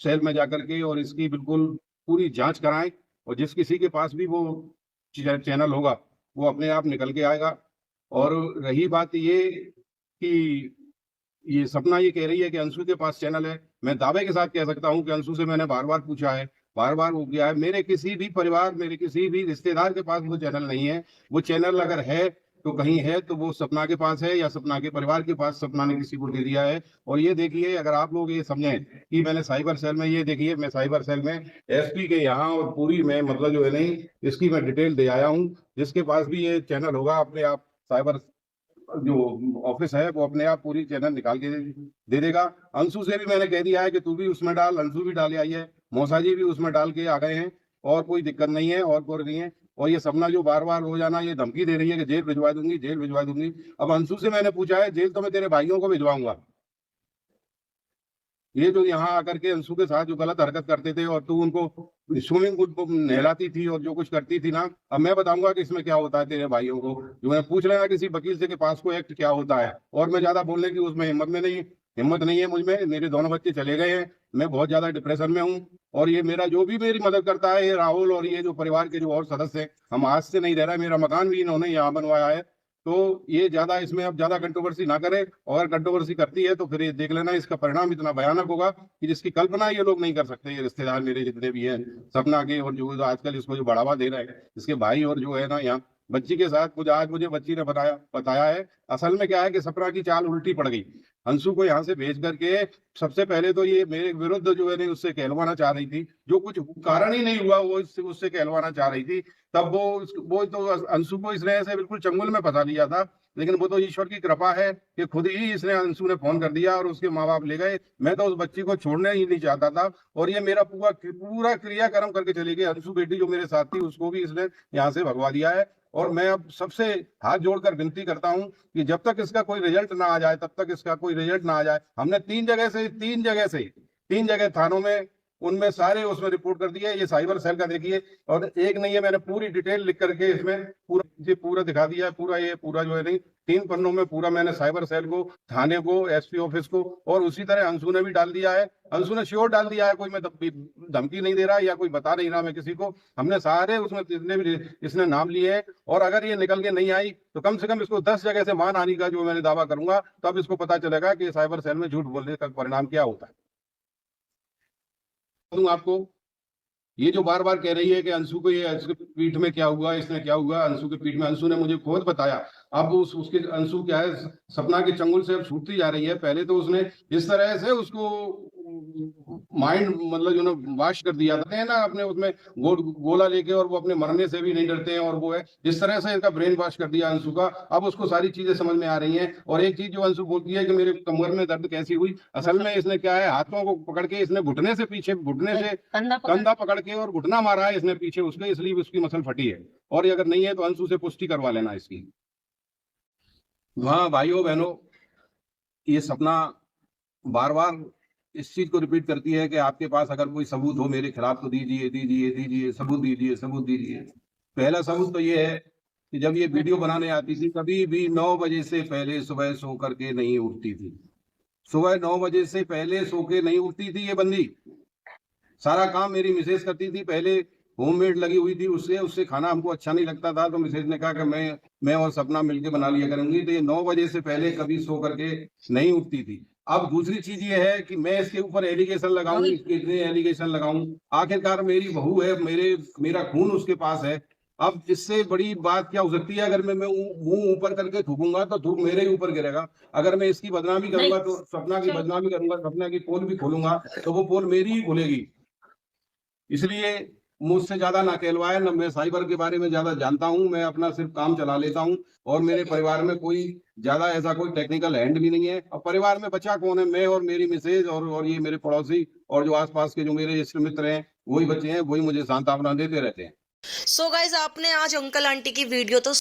Cell में जाकर के और इसकी बिल्कुल पूरी जांच कराएं, और जिस किसी के पास भी वो चैनल होगा वो अपने आप निकल के आएगा। और रही बात ये कि ये सपना ये कह रही है कि अंशु के पास चैनल है, मैं दावे के साथ कह सकता हूँ कि अंशु से मैंने बार बार पूछा है, बार बार वो किया है, मेरे किसी भी परिवार, मेरे किसी भी रिश्तेदार के पास वो चैनल नहीं है। वो चैनल अगर है तो कहीं है तो वो सपना के पास है या सपना के परिवार के पास, सपना ने किसी को दे दिया है। और ये देखिए, अगर आप लोग ये समझें कि मैंने साइबर सेल में, ये देखिए मैं साइबर सेल में एसपी के यहाँ और पूरी मैं मतलब जो है नहीं इसकी मैं डिटेल दे आया हूँ। जिसके पास भी ये चैनल होगा अपने आप साइबर जो ऑफिस है वो अपने आप पूरी चैनल निकाल के दे देगा। अंशु से भी मैंने कह दिया है कि तू भी उसमें डाल, अंशु भी डाल आई है, मौसा जी भी उसमें डाल के आ गए हैं, और कोई दिक्कत नहीं है और कोई नहीं है। और ये सपना जो बार बार रोजाना ये धमकी दे रही है कि जेल भिजवा दूंगी, जेल भिजवा दूंगी। अब अंशु से मैंने पूछा है, जेल तो मैं तेरे भाइयों को भिजवाऊंगा, ये जो यहाँ आकर के अंशु के साथ जो गलत हरकत करते थे और तू उनको स्विमिंग पूल में नहलाती थी और जो कुछ करती थी ना, अब मैं बताऊंगा कि इसमें क्या होता है तेरे भाइयों को। जो है पूछ लेना किसी वकील से के पास को एक्ट क्या होता है। और मैं ज्यादा बोलने की उसमें हिम्मत नहीं है मुझ में। मेरे दोनों बच्चे चले गए हैं, मैं बहुत ज्यादा डिप्रेशन में हूँ। और ये मेरा जो भी मेरी मदद करता है, ये राहुल और ये जो परिवार के जो और सदस्य हैं, हम आज से नहीं रह रहा है, मेरा मकान भी इन्होंने यहाँ बनवाया है। तो ये ज्यादा इसमें अब ज्यादा कंट्रोवर्सी ना करें, और कंट्रोवर्सी करती है तो फिर ये देख लेना, इसका परिणाम इतना भयानक होगा कि जिसकी कल्पना ये लोग नहीं कर सकते। ये रिश्तेदार मेरे जितने भी हैं सपना के, और जो आजकल इसको जो बढ़ावा दे रहे हैं इसके भाई, और जो है ना यहाँ बच्ची के साथ कुछ आज मुझे बच्ची ने बताया है। असल में क्या है कि सपना की चाल उल्टी पड़ गई। अंशु को यहाँ से भेज करके सबसे पहले तो ये मेरे विरुद्ध जो है नहीं उससे कहलवाना चाह रही थी, जो कुछ कारण ही नहीं हुआ वो उससे कहलवाना चाह रही थी। तब वो तो अंशु को इसने ऐसे बिल्कुल चंगुल में फंसा लिया था। लेकिन वो तो ईश्वर की कृपा है कि खुद ही इसने अंशु ने फोन कर दिया और उसके माँ बाप ले गए। मैं तो उस बच्ची को छोड़ने ही नहीं चाहता था, और ये मेरा पूरा पूरा क्रियाक्रम करके चली गई। अंशु बेटी जो मेरे साथ थी उसको भी इसने यहाँ से भगवा दिया है। और मैं अब सबसे हाथ जोड़कर विनती करता हूं कि जब तक इसका कोई रिजल्ट ना आ जाए, तब तक इसका कोई रिजल्ट ना आ जाए। हमने तीन जगह थानों में, उनमें सारे उसमें रिपोर्ट कर दिया है। ये साइबर सेल का देखिए, और एक नहीं है, मैंने पूरी डिटेल लिख करके इसमें पूरा दिखा दिया है। पूरा ये पूरा जो है नहीं 3 पन्नों में पूरा मैंने साइबर सेल को, थाने को, एसपी ऑफिस को, और उसी तरह अंशु ने भी डाल दिया है। अंशु ने श्योर डाल दिया है, कोई मैं धमकी नहीं दे रहा या कोई बता नहीं रहा मैं किसी को। हमने सारे उसमें जितने भी इसने नाम लिए हैं, और अगर ये निकल के नहीं आई तो कम से कम इसको 10 जगह से मानहानि का जो मैंने दावा करूंगा, तब इसको पता चलेगा कि साइबर सेल में झूठ बोलने का परिणाम क्या होता है। आपको ये जो बार बार कह रही है कि अंशु को, ये अंशु के पीठ में क्या हुआ, इसने क्या हुआ अंशु के पीठ में, अंशु ने मुझे खुद बताया। अब उसके अंशु क्या है, सपना के चंगुल से अब छूटती जा रही है। पहले तो उसने इस तरह से उसको माइंड मतलब जो ना वाश कर दिया था ना अपने उसमें गोला लेके, और वो अपने मरने से भी नहीं डरते हैं, और वो है इस तरह से इसका ब्रेन वॉश कर दिया अंशु का। अब उसको सारी चीजें समझ में आ रही हैं। और एक चीज जो अंशु बोलती है कि मेरे कमर में दर्द कैसी हुई, असल में इसने क्या है, हाथों को पकड़ के इसने घुटने से पीछे, घुटने से कंधा पकड़ के और घुटना मारा है इसने पीछे उसके, इसलिए उसकी मसल फटी है। और अगर नहीं है तो अंशु से पुष्टि करवा लेना इसकी। हाँ भाइयों बहनों, ये सपना बार बार इस चीज को रिपीट करती है कि आपके पास अगर कोई सबूत हो मेरे खिलाफ तो दीजिए दीजिए दीजिए, सबूत दीजिए, सबूत दीजिए। पहला सबूत तो ये है कि जब ये वीडियो बनाने आती थी, कभी भी 9 बजे से पहले सुबह सो करके नहीं उठती थी। सुबह 9 बजे से पहले सो के नहीं उठती थी ये बंदी। सारा काम मेरी मिसेज करती थी, पहले होममेड लगी हुई थी, उससे उससे खाना हमको अच्छा नहीं लगता था, तो मिसेज ने कहा कि मैं और सपना मिलके बना लिया करूंगी। तो ये 9 बजे से पहले कभी सो करके नहीं उठती थी। अब दूसरी चीज ये है कि मैं इसके ऊपर एलिगेशन लगाऊं, इतने एलिगेशन लगाऊं, आखिरकार मेरी बहू है, मेरा खून उसके पास है। अब इससे बड़ी बात क्या हो सकती है, अगर मैं मुंह ऊपर करके थूकूंगा तो थूक मेरे ही ऊपर गिरेगा। अगर मैं इसकी बदनामी करूंगा तो सपना की बदनामी करूंगा, सपना की पोल भी खोलूंगा तो वो पोल मेरी ही खुलेगी। इसलिए मुझसे ज्यादा ना कहलवाए, न मैं साइबर के बारे में ज्यादा जानता हूं, मैं अपना सिर्फ काम चला लेता हूं। और मेरे परिवार में कोई ज्यादा ऐसा कोई टेक्निकल हैंड भी नहीं है। और परिवार में बचा कौन है, मैं और मेरी मिसेज और ये मेरे पड़ोसी और जो आसपास के जो मेरे इष्ट मित्र हैं वही बच्चे हैं, वही मुझे सांत्वना देते रहते हैं। सो गाइज, आपने आज अंकल आंटी की वीडियो तो